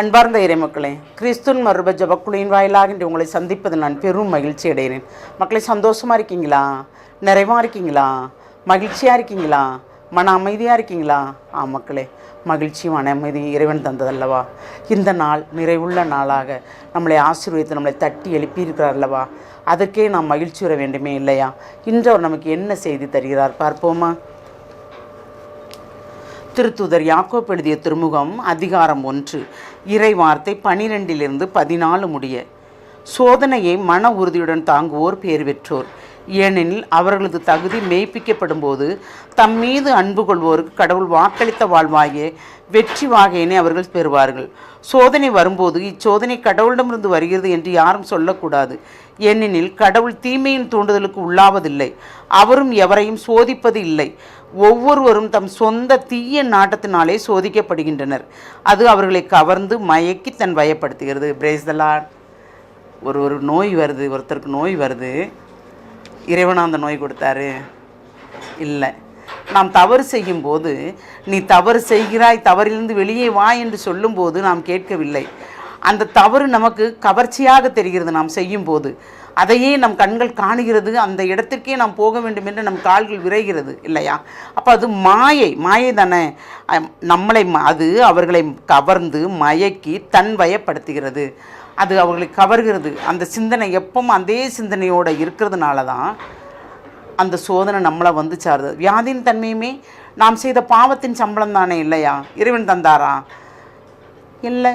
அன்பார்ந்த இறைமக்களே, கிறிஸ்துவின் மறுப ஜபக்குழியின் வாயிலாக இன்று உங்களை சந்திப்பது நான் பெரும் மகிழ்ச்சி அடைகிறேன். மக்களை சந்தோஷமாக இருக்கீங்களா? நிறைவாக இருக்கீங்களா? மகிழ்ச்சியாக இருக்கீங்களா? மன அமைதியாக இருக்கீங்களா? மக்களே, மகிழ்ச்சி மன அமைதி இறைவன் தந்ததல்லவா? இந்த நாள் நிறைவுள்ள நாளாக நம்மளை ஆசீர்வதித்து நம்மளை தட்டி எழுப்பியிருக்கிறார் அல்லவா? அதற்கே நாம் மகிழ்ச்சி வர வேண்டுமே இல்லையா? இன்று அவர் நமக்கு என்ன செய்தி தருகிறார் பார்ப்போமா? திருத்தூதர் யாக்கோப்பு எழுதிய திருமுகம் அதிகாரம் 1 இறை வார்த்தை 12 14 முடிய. சோதனையை மன உறுதியுடன் தாங்குவோர் பேர் பெற்றோர், ஏனெனில் அவர்களது தகுதி மெய்ப்பிக்கப்படும் போது தம் மீது அன்பு கொள்வோருக்கு கடவுள் வாக்களித்த வாழ்வாகிய வெற்றி வாகையினை அவர்கள் பெறுவார்கள். சோதனை வரும்போது இச்சோதனை கடவுளிடமிருந்து வருகிறது என்று யாரும் சொல்லக்கூடாது. ஏனெனில் கடவுள் தீமையின் தூண்டுதலுக்கு உள்ளாவதில்லை, அவரும் எவரையும் சோதிப்பது இல்லை. ஒவ்வொருவரும் தம் சொந்த தீய நாட்டத்தினாலே சோதிக்கப்படுகின்றனர். அது அவர்களை கவர்ந்து மயக்கி தன் வயப்படுத்துகிறது. Praise the Lord. ஒரு நோய் வருது, ஒருத்தருக்கு நோய் வருது. இறைவனா அந்த நோய் கொடுத்தாரு? இல்லை. நாம் தவறு செய்யும்போது நீ தவறு செய்கிறாய், தவறிலிருந்து வெளியே வா என்று சொல்லும்போது நாம் கேட்கவில்லை. அந்த தவறு நமக்கு கவர்ச்சியாக தெரிகிறது. நாம் செய்யும்போது அதையே நம் கண்கள் காணுகிறது, அந்த இடத்திற்கே நாம் போக வேண்டும் என்று நம் கால்கள் விரைகிறது இல்லையா? அப்போ அது மாயை தானே. அது அவர்களை கவர்ந்து மயக்கி தன் வயப்படுத்துகிறது. அது அவர்களை கவர்கிறது. அந்த சிந்தனை எப்பவும் அதே சிந்தனையோடு இருக்கிறதுனால தான் அந்த சோதனை நம்மளை வந்து சாருது. வியாதியின் தன்மையுமே நாம் செய்த பாவத்தின் சம்பளம் தானே இல்லையா? இறைவன் தந்தாரா? இல்லை.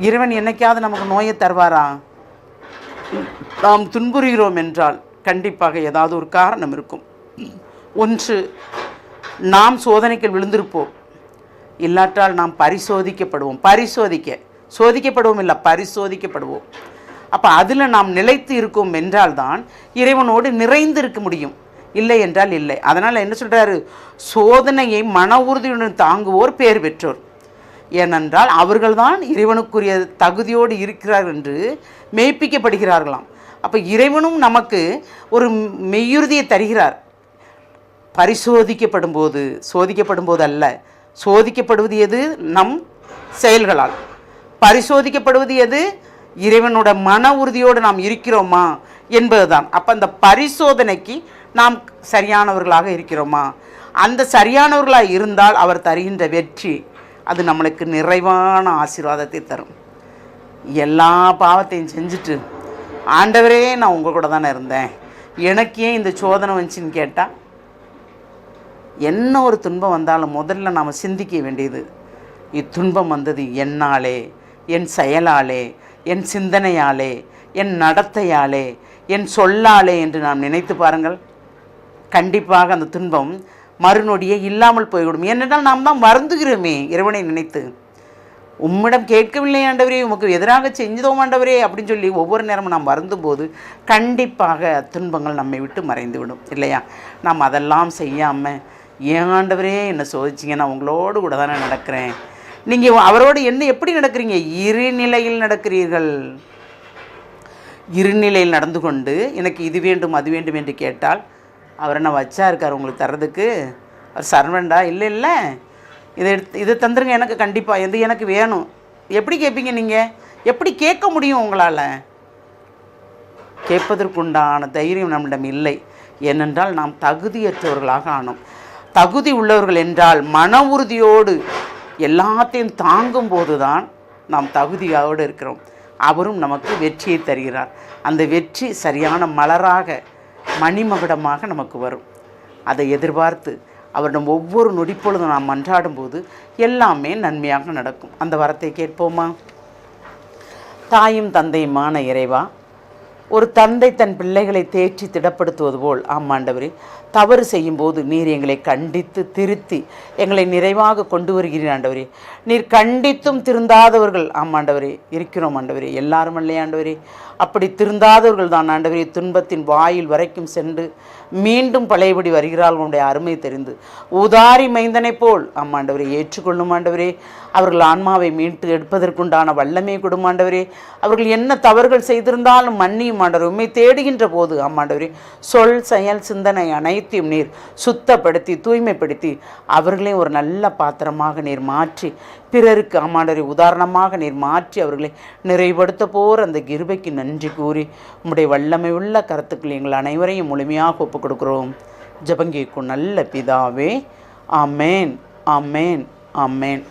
இறைவன் என்னைக்காவது நமக்கு நோயை தருவாரா? நாம் துன்புறுகிறோம் என்றால் கண்டிப்பாக ஏதாவது ஒரு காரணம் இருக்கும். ஒன்று, நாம் சோதனைக்கு விழுந்திருப்போம், இல்லாட்டால் நாம் பரிசோதிக்கப்படுவோம். சோதிக்கப்படுவோம் இல்லை, பரிசோதிக்கப்படுவோம். அப்போ அதில் நாம் நிலைத்து இருக்கோம் என்றால்தான் இறைவனோடு நிறைந்து இருக்க முடியும். இல்லை என்றால் இல்லை. அதனால் என்ன சொல்கிறாரு? சோதனையை மன உறுதியுடன் தாங்குவோர் பேர் பெற்றோர், ஏனென்றால் அவர்கள்தான் இறைவனுக்குரிய தகுதியோடு இருக்கிறார் என்று மெய்ப்பிக்கப்படுகிறார்களாம். அப்போ இறைவனும் நமக்கு ஒரு மெய்யுறுதியை தருகிறார். பரிசோதிக்கப்படும் போது அல்ல. சோதிக்கப்படுவது எது? நம் செயல்களால். பரிசோதிக்கப்படுவது எது? இறைவனோட மன உறுதியோடு நாம் இருக்கிறோமா என்பதுதான். அப்போ அந்த பரிசோதனைக்கு நாம் சரியானவர்களாக இருக்கிறோமா? அந்த சரியானவர்களாக இருந்தால் அவர் தருகின்ற வெற்றி அது நம்மளுக்கு நிறைவான ஆசீர்வாதத்தை தரும். எல்லா பாவத்தையும் செஞ்சுட்டு ஆண்டவரே நான் உங்கள் கூட தானே இருந்தேன், எனக்கு ஏன் இந்த சோதனை வந்துச்சின்னு கேட்டால், என்ன ஒரு துன்பம் வந்தாலும் முதல்ல நாம் சிந்திக்க வேண்டியது, இத்துன்பம் வந்தது என்னாலே, என் செயலாலே, என் சிந்தனையாலே, என் நடத்தையாலே, என் சொல்லாலே என்று நாம் நினைத்து பாருங்கள். கண்டிப்பாக அந்த துன்பம் மறுநொடியே இல்லாமல் போய்விடும். ஏனென்றால் நாம் தான் வருந்துகிறோமே இறைவனை நினைத்து. உம்மிடம் கேட்கவில்லை ஆண்டவரே, உமக்கு எதிராக செஞ்சதோம் ஆண்டவரே அப்படின்னு சொல்லி ஒவ்வொரு நேரமும் நாம் வருந்தும் போது கண்டிப்பாக துன்பங்கள் நம்மை விட்டு மறைந்துவிடும் இல்லையா? நாம் அதெல்லாம் செய்யாமல், ஏன் ஆண்டவரே என்னை சோதிச்சிங்க, நான் உங்களோடு கூட தானே நடக்கிறேன். நீங்கள் அவரோடு எப்படி நடக்கிறீங்க? இருநிலையில் நடக்கிறீர்கள். இருநிலையில் நடந்து கொண்டு எனக்கு இது வேண்டும் அது வேண்டும் என்று கேட்டால் அவர் என்ன வச்சா இருக்கார் உங்களுக்கு தர்றதுக்கு? அவர் சர்வெண்டா? இல்லை, இதை தந்துருங்க எனக்கு, கண்டிப்பாக எது எனக்கு வேணும். எப்படி கேட்பீங்க நீங்கள்? எப்படி கேட்க முடியும் உங்களால்? கேட்பதற்குண்டான தைரியம் நம்மிடம் இல்லை. ஏனென்றால் நாம் தகுதியற்றவர்களாக ஆனோம். தகுதி உள்ளவர்கள் என்றால் மன உறுதியோடு எல்லாத்தையும் தாங்கும் போது தான் நாம் தகுதியோடு இருக்கிறோம். அவரும் நமக்கு வெற்றியை தருகிறார். அந்த வெற்றி சரியான மலராக மணிமகுடமாக நமக்கு வரும். அதை எதிர்பார்த்து அவரிடம் ஒவ்வொரு நொடிப்பொழுதும் நாம் மன்றாடும்போது எல்லாமே நன்மையாக நடக்கும். அந்த வரத்தை கேட்போமா? தாயும் தந்தையுமான இறைவா, ஒரு தந்தை தன் பிள்ளைகளை தேற்றி திடப்படுத்துவது போல் ஆண்டவரே, தவறு செய்யும்போது நீர் எங்களை கண்டித்து திருத்தி எங்களை நிறைவாக கொண்டு வருகிறீர் ஆண்டவரே. நீர் கண்டித்தும் திருந்தாதவர்கள் ஆண்டவரே இருக்கிறோம் ஆண்டவரே, எல்லாரும் இல்லையா ஆண்டவரே? அப்படி திருந்தாதவர்கள் தான் ஆண்டவரே துன்பத்தின் வாயில் வரைக்கும் சென்று மீண்டும் பழையபடி வருகிறார்கள். உடைய அருமை தெரிந்து உதாரி மைந்தனை போல் ஆண்டவரே ஏற்றுக்கொள்ளும் ஆண்டவரே. அவர்கள் ஆன்மாவை மீட்டு எடுப்பதற்குண்டான வல்லமை கொடுக்கும் ஆண்டவரே. அவர்கள் என்ன தவறுகள் செய்திருந்தாலும் மன்னியும் ஆண்டவரே. உண்மை தேடுகின்ற போது ஆண்டவரே சொல் செயல் சிந்தனை அனைத்து அனைத்தையும் நீர் சுத்தப்படுத்தி தூய்மைப்படுத்தி அவர்களையும் ஒரு நல்ல பாத்திரமாக நீர் மாற்றி பிறருக்கு ஆமாண்டரை உதாரணமாக நீர் மாற்றி அவர்களை நிறைவுபடுத்த போகிற அந்த கிருபைக்கு நன்றி கூறி உம்முடைய வல்லமை உள்ள கருத்துக்கள் எங்கள் அனைவரையும் முழுமையாக ஒப்புக் கொடுக்கிறோம். ஜெபங்கேக்கும் நல்ல பிதாவே. ஆமேன், ஆமேன், ஆமேன்.